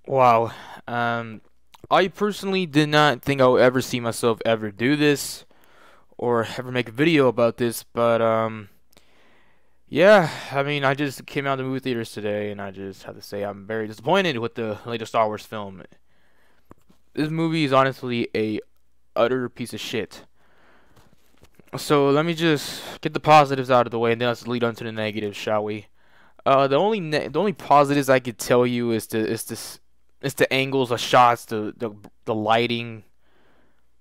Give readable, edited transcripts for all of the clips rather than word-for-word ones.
Wow. I personally did not think I would ever see myself ever do this or ever make a video about this, but yeah. I mean, I just came out of the movie theaters today, and I just have to say I'm very disappointed with the latest Star Wars film. This movie is honestly a utter piece of shit. So let me just get the positives out of the way, and then let's lead on to the negatives, shall we? The only positives I could tell you is the angles, the shots, the lighting,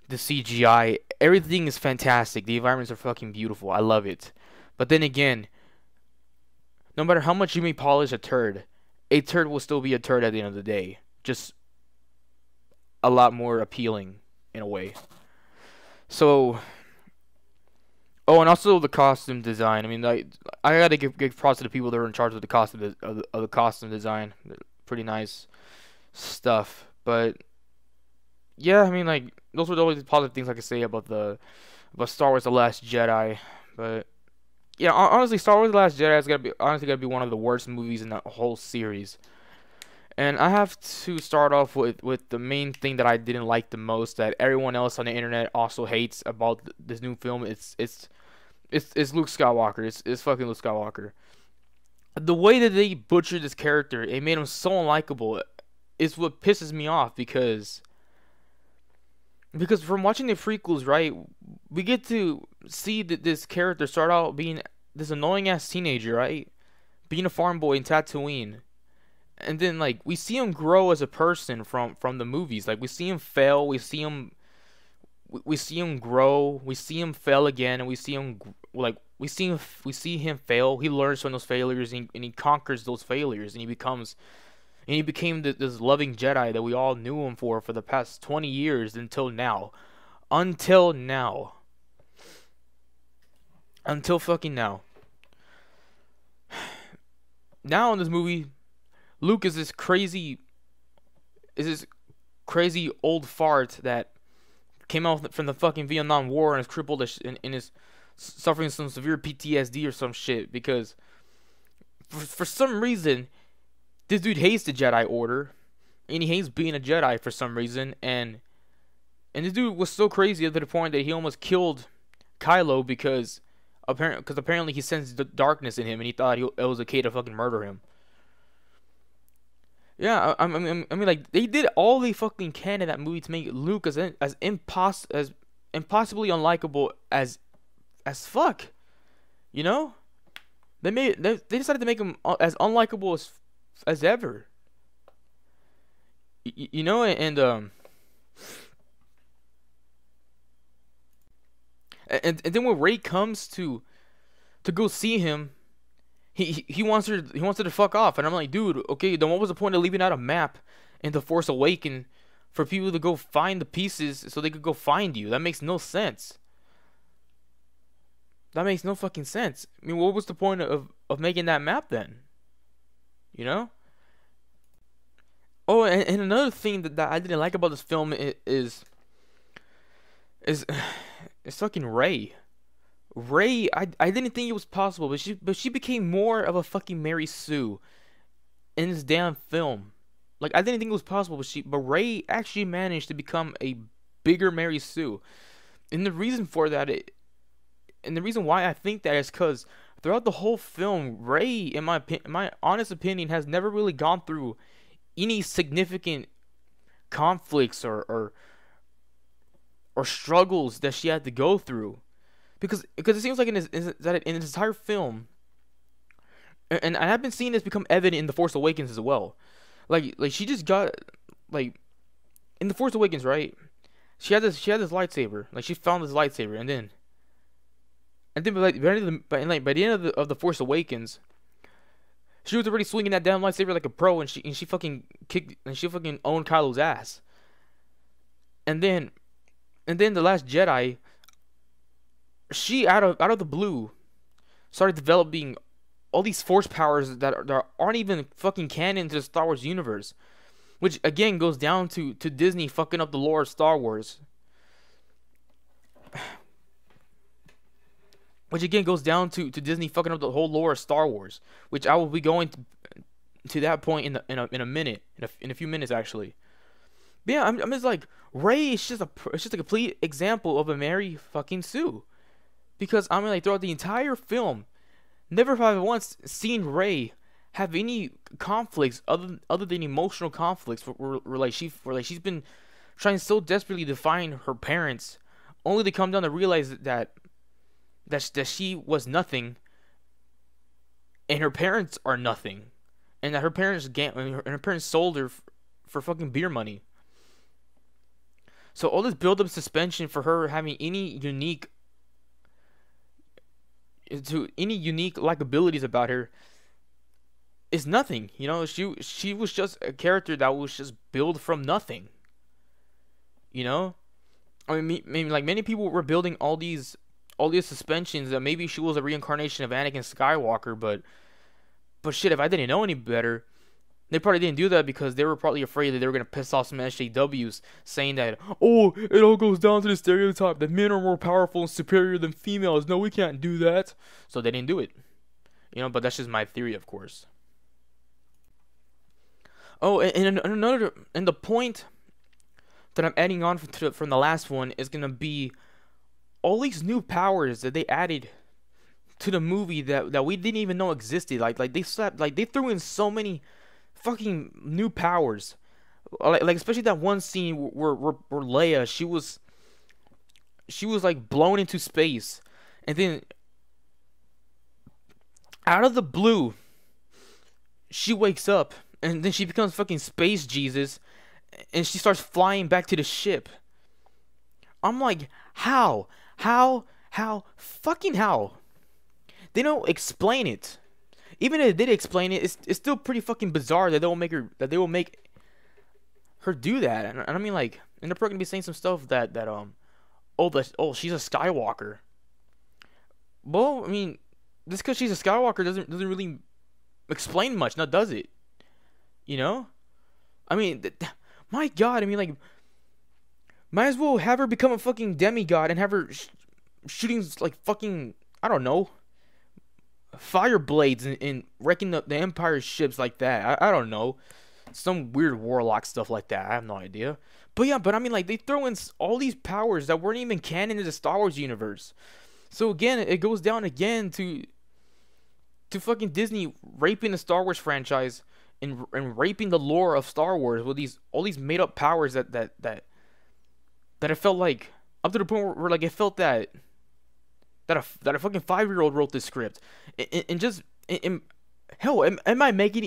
the CGI. Everything is fantastic. The environments are fucking beautiful. I love it. But then again, no matter how much you may polish a turd will still be a turd at the end of the day. Just a lot more appealing in a way. So, oh, and also the costume design. I mean, I gotta give props to the people that are in charge of the costume design. Pretty nice stuff. But yeah, I mean, like those were the only positive things I could say about Star Wars: The Last Jedi. But yeah, honestly, Star Wars: The Last Jedi is gotta be one of the worst movies in the whole series. And I have to start off with the main thing that I didn't like the most, that everyone else on the internet also hates about this new film. It's Luke Skywalker. It's fucking Luke Skywalker. The way that they butchered this character, it made him so unlikable. Is what pisses me off because from watching the prequels, right, we get to see that this character start out being this annoying ass teenager, right, being a farm boy in Tatooine, and then like we see him grow as a person from the movies. Like we see him fail, we see him grow, we see him fail again, and we see him fail. He learns from those failures, and he conquers those failures, and he became this loving Jedi that we all knew him for the past 20 years until now. Until now. Until fucking now. Now in this movie, Luke is this crazy old fart that came out from the fucking Vietnam War and is crippled and is suffering some severe PTSD or some shit because for some reason this dude hates the Jedi Order, and he hates being a Jedi for some reason, and this dude was so crazy to the point that he almost killed Kylo because apparently he sensed the darkness in him, and he thought it was okay to fucking murder him. Yeah, I mean, like they did all they fucking can in that movie to make Luke as impossibly unlikable as fuck. You know, they decided to make him as unlikable as ever. You know, and then when Ray comes to go see him, he wants her to fuck off, and I'm like, dude, okay, then what was the point of leaving out a map in the Force Awaken for people to go find the pieces so they could go find you? That makes no sense. That makes no fucking sense. I mean, what was the point of making that map then? You know? Oh, and another thing that I didn't like about this film is is fucking Ray. Ray, I didn't think it was possible, but she became more of a fucking Mary Sue in this damn film. Like I didn't think it was possible, but Ray actually managed to become a bigger Mary Sue. And the reason for that, and the reason why I think that is because throughout the whole film, Ray, in my honest opinion, has never really gone through any significant conflicts or struggles that she had to go through. Because it seems like in this entire film, and I have been seeing this become evident in The Force Awakens as well. Like she just got, like, in The Force Awakens, right? She had this lightsaber. Like she found this lightsaber, and then by the end of the Force Awakens, she was already swinging that damn lightsaber like a pro, and she fucking kicked, and she fucking owned Kylo's ass. And then the Last Jedi, she out of the blue started developing all these force powers that aren't even fucking canon to the Star Wars universe, which again goes down to Disney fucking up the lore of Star Wars. Which again goes down to Disney fucking up the whole lore of Star Wars, which I will be going to that point in a minute, in a few minutes actually. But yeah, I'm just like Ray is just it's just a complete example of a Mary fucking Sue, because I mean like throughout the entire film, never have I once seen Ray have any conflicts other than emotional conflicts where she's been trying so desperately to find her parents, only to come down to realize that she was nothing, and her parents are nothing, and that her parents sold her for fucking beer money. So all this build-up suspension for her having any unique likabilities about her is nothing. You know, she was just a character that was just built from nothing. You know, I mean, like many people were building all these suspensions that maybe she was a reincarnation of Anakin Skywalker, but shit, if I didn't know any better, they probably didn't do that because they were probably afraid that they were gonna piss off some SJWs, saying that, oh, it all goes down to the stereotype that men are more powerful and superior than females. No, we can't do that. So they didn't do it. You know, but that's just my theory, of course. Oh, and the point that I'm adding on from the last one is gonna be all these new powers that they added to the movie that we didn't even know existed. Like they threw in so many fucking new powers. Like especially that one scene where Leia, she was like blown into space, and then out of the blue she wakes up, and then she becomes fucking Space Jesus, and she starts flying back to the ship. I'm like, how? Fucking how? They don't explain it. Even if they did explain it, it's still pretty fucking bizarre that they will make her do that. And I mean, like, and they're probably gonna be saying some stuff that she's a Skywalker. Well, I mean, just because she's a Skywalker doesn't really explain much, now does it? You know? I mean, my God, I mean, like, might as well have her become a fucking demigod and have her shooting like fucking, I don't know, fire blades and wrecking the Empire's ships like that. I don't know, some weird warlock stuff like that. I have no idea. But yeah, I mean, like, they throw in all these powers that weren't even canon in the Star Wars universe. So again, it goes down again to fucking Disney raping the Star Wars franchise and raping the lore of Star Wars with all these made up powers that it felt like, up to the point where like it felt that a fucking 5-year-old wrote this script, and hell, it might make it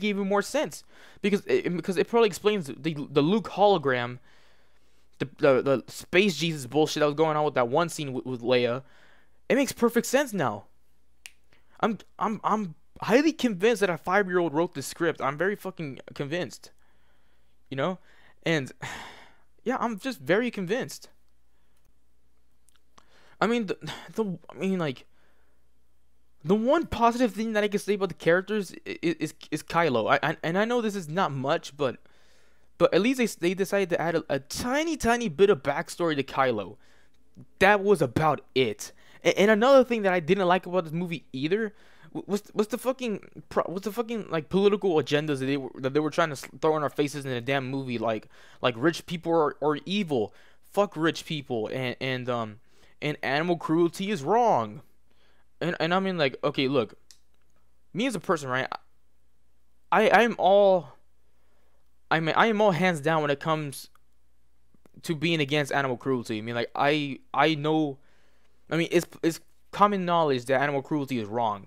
even more sense because it probably explains the Luke hologram, the Space Jesus bullshit that was going on with that one scene with Leia. It makes perfect sense now. I'm highly convinced that a 5-year-old wrote this script. I'm very fucking convinced. You know, and yeah, I'm just very convinced. I mean, like, the one positive thing that I can say about the characters is Kylo. I know this is not much, but at least they decided to add a tiny bit of backstory to Kylo. That was about it. And another thing that I didn't like about this movie either was the fucking like political agendas that they were trying to throw in our faces in a damn movie, like rich people are evil, fuck rich people, and animal cruelty is wrong. And I mean, like, okay, look, me as a person, right? I am all hands down when it comes to being against animal cruelty. I mean, like, I know, I mean, it's common knowledge that animal cruelty is wrong.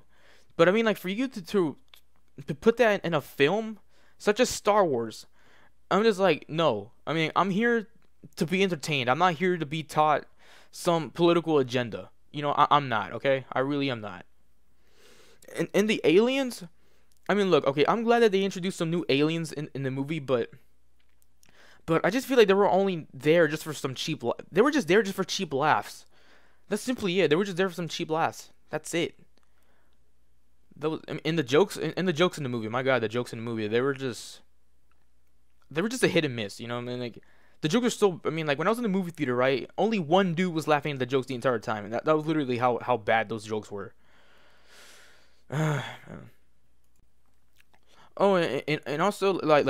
But I mean, like, for you to put that in a film such as Star Wars, I'm just like, no. I mean, I'm here to be entertained. I'm not here to be taught some political agenda. You know, I'm not, okay? I really am not. And the aliens, I mean, look, okay, I'm glad that they introduced some new aliens in the movie, but I just feel like they were only there just for some cheap they were just there just for cheap laughs. That's simply it. They were just there for some cheap laughs. That's it. In the jokes in the movie, my God, the jokes in the movie, they were just a hit and miss, you know? I mean, like, the jokes are still, I mean, like, when I was in the movie theater, right, only one dude was laughing at the jokes the entire time, and that was literally how bad those jokes were. Oh, and also like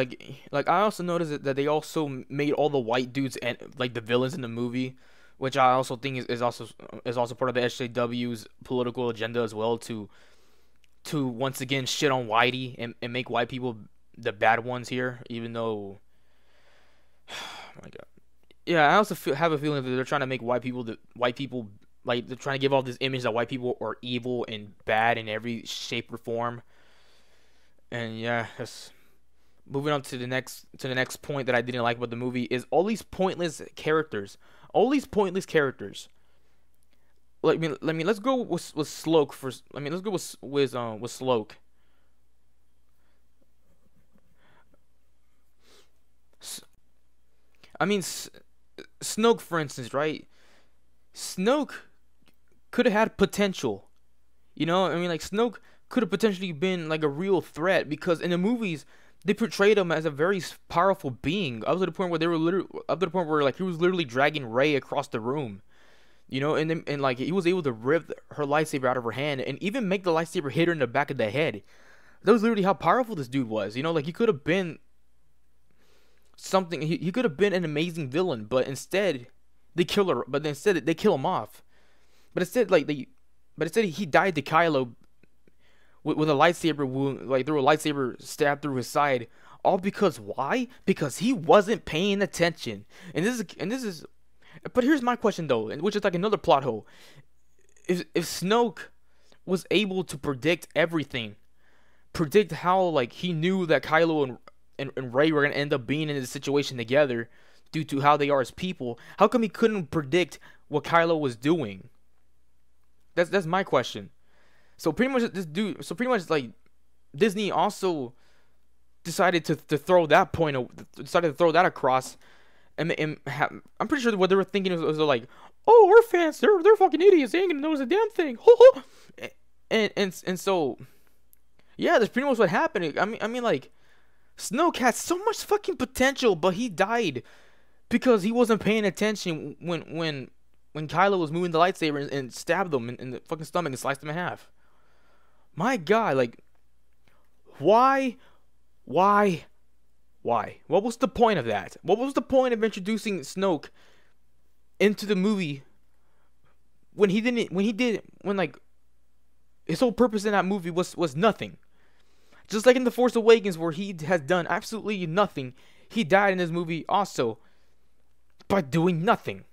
I also noticed that they also made all the white dudes and like the villains in the movie, which I also think is also part of the SJW's political agenda as well to once again shit on whitey and make white people the bad ones here, even though oh my god. Yeah, I also have a feeling that they're trying to make white people like they're trying to give off this image that white people are evil and bad in every shape or form. And yeah, that's moving on to the next point that I didn't like about the movie is all these pointless characters. All these pointless characters. Let's go with Sloke first. Let's go with Sloke. S- I mean, Snoke, for instance, right? Snoke could have had potential. Like Snoke could have potentially been like a real threat because in the movies they portrayed him as a very powerful being. Up to the point where they were literally up to the point where like he was literally dragging Rey across the room. And like he was able to rip her lightsaber out of her hand and even make the lightsaber hit her in the back of the head. That was literally how powerful this dude was. Like he could have been something. He could have been an amazing villain, but instead they kill her. But instead they kill him off. But instead he died to Kylo with a lightsaber wound, like through a lightsaber stab through his side. All because why? Because he wasn't paying attention. And this is. But here's my question though, which is like another plot hole. If Snoke was able to predict everything, predict how like he knew that Kylo and Rey were gonna end up being in this situation together due to how they are as people, how come he couldn't predict what Kylo was doing? That's my question. So pretty much like Disney also decided to throw that decided to throw that across, I'm pretty sure what they were thinking was like, oh, our fans, they're fucking idiots. They ain't gonna notice a damn thing. And so yeah, that's pretty much what happened. I mean like Snoke had so much fucking potential, but he died because he wasn't paying attention when Kylo was moving the lightsaber and stabbed him in the fucking stomach and sliced him in half. My God, like, why, why, why? What was the point of that? What was the point of introducing Snoke into the movie when like his whole purpose in that movie was nothing? Just like in The Force Awakens, where he has done absolutely nothing, he died in this movie also by doing nothing.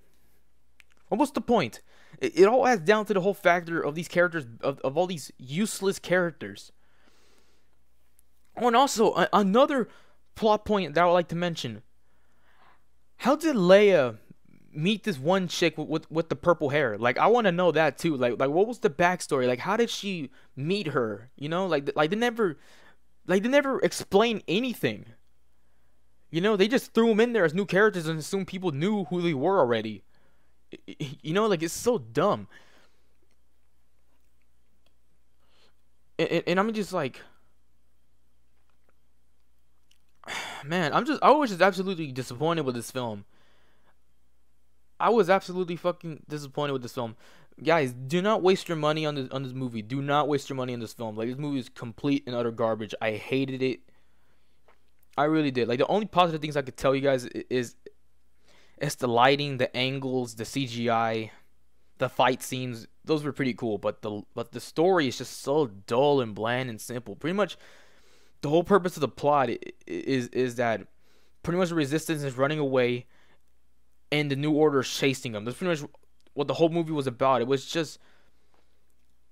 What was the point? It all adds down to the whole factor of these characters, of all these useless characters. Oh, and also, another plot point that I would like to mention. How did Leia meet this one chick with the purple hair? Like, I want to know that too. Like what was the backstory? Like, how did she meet her? Like they never explain anything. They just threw them in there as new characters and assumed people knew who they were already. Like it's so dumb. And I'm just like, man, I was just absolutely disappointed with this film. I was absolutely fucking disappointed with this film. Guys, do not waste your money on this movie. Do not waste your money on this film. Like, this movie is complete and utter garbage. I hated it. I really did. Like, the only positive things I could tell you guys is it's the lighting, the angles, the CGI, the fight scenes. Those were pretty cool, but the story is just so dull and bland and simple. Pretty much the whole purpose of the plot is that pretty much the resistance is running away and the New Order is chasing them. That's pretty much what the whole movie was about. It was just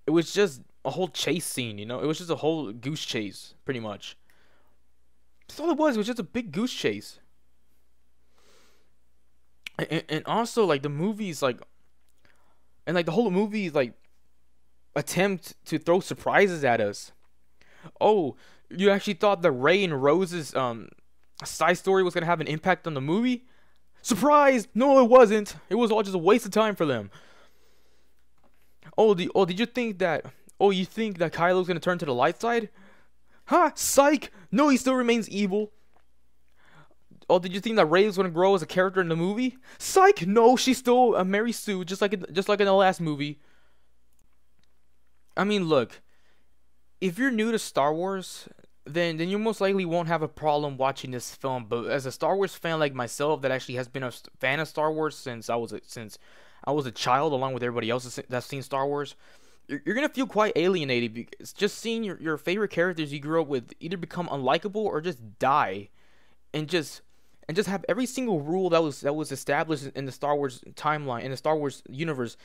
a whole chase scene, It was just a whole goose chase, pretty much. That's all it was. It was just a big goose chase. And also, like, the movies, like, and like the whole movie, like, attempt to throw surprises at us. Oh, you actually thought that Rey and Rose's side story was gonna have an impact on the movie? Surprise! No, it wasn't. It was all just a waste of time for them. Did you think that? Oh, you think that Kylo's gonna turn to the light side? Ha! Psych! No, he still remains evil. Oh, did you think that Rey was gonna grow as a character in the movie? Psych! No, she's still a Mary Sue, just like in the last movie. I mean, look, if you're new to Star Wars, then you most likely won't have a problem watching this film. But as a Star Wars fan like myself, that actually has been a fan of Star Wars since I was a child, along with everybody else that's seen Star Wars, you're gonna feel quite alienated because just seeing your favorite characters you grew up with either become unlikable or just die, and just have every single rule that was established in the Star Wars timeline, in the Star Wars universe,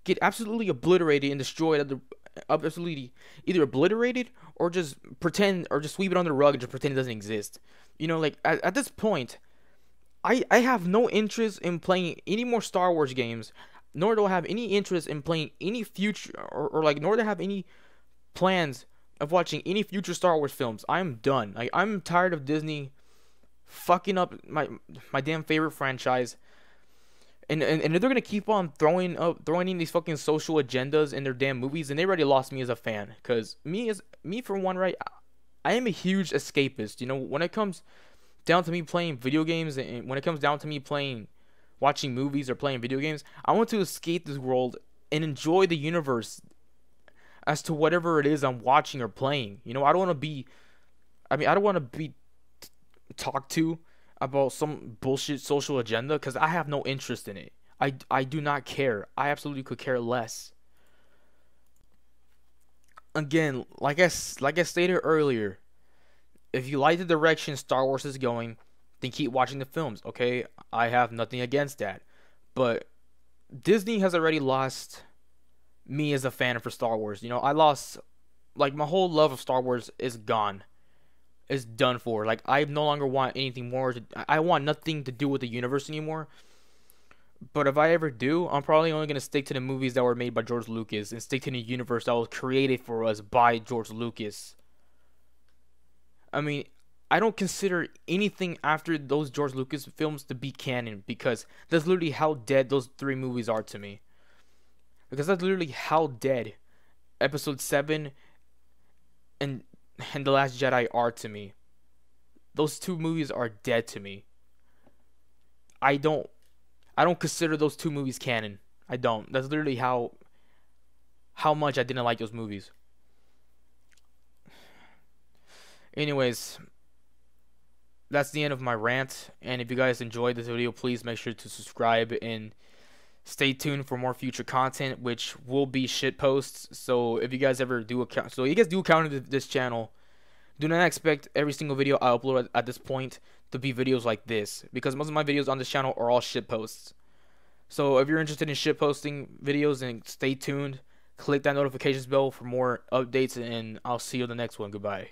get absolutely obliterated and destroyed absolutely either obliterated or just pretend or just sweep it under the rug and just pretend it doesn't exist. Like at this point, I have no interest in playing any more Star Wars games, nor do I have any interest in playing any future or like nor do I have any plans of watching any future Star Wars films. I'm done. Like I'm tired of Disney fucking up my damn favorite franchise. And if they're gonna keep on throwing in these fucking social agendas in their damn movies, and they already lost me as a fan. Cause me for one, right? I am a huge escapist. When it comes down to me playing video games, and when it comes down to me watching movies or playing video games, I want to escape this world and enjoy the universe as to whatever it is I'm watching or playing. I don't want to be. I don't want to be talked to about some bullshit social agenda because I have no interest in it. I do not care. I absolutely could care less. Again, like I stated earlier, if you like the direction Star Wars is going, then keep watching the films, okay? I have nothing against that. But Disney has already lost me as a fan for Star Wars. I lost, like, my whole love of Star Wars is gone. Is done for. Like, I no longer want anything more. I want nothing to do with the universe anymore. But if I ever do, I'm probably only going to stick to the movies that were made by George Lucas and stick to the universe that was created for us by George Lucas. I don't consider anything after those George Lucas films to be canon because that's literally how dead those 3 movies are to me. Because that's literally how dead Episode 7 and The Last Jedi are to me. Those 2 movies are dead to me. I don't consider those 2 movies canon. I don't. That's literally how much I didn't like those movies. Anyways, that's the end of my rant. And if you guys enjoyed this video, please make sure to subscribe and stay tuned for more future content, which will be shit posts. So if you guys ever do account, so you guys do account to this channel, do not expect every single video I upload at this point to be videos like this, because most of my videos on this channel are all shit posts. So if you're interested in shit posting videos, then stay tuned. Click that notifications bell for more updates, and I'll see you in the next one. Goodbye.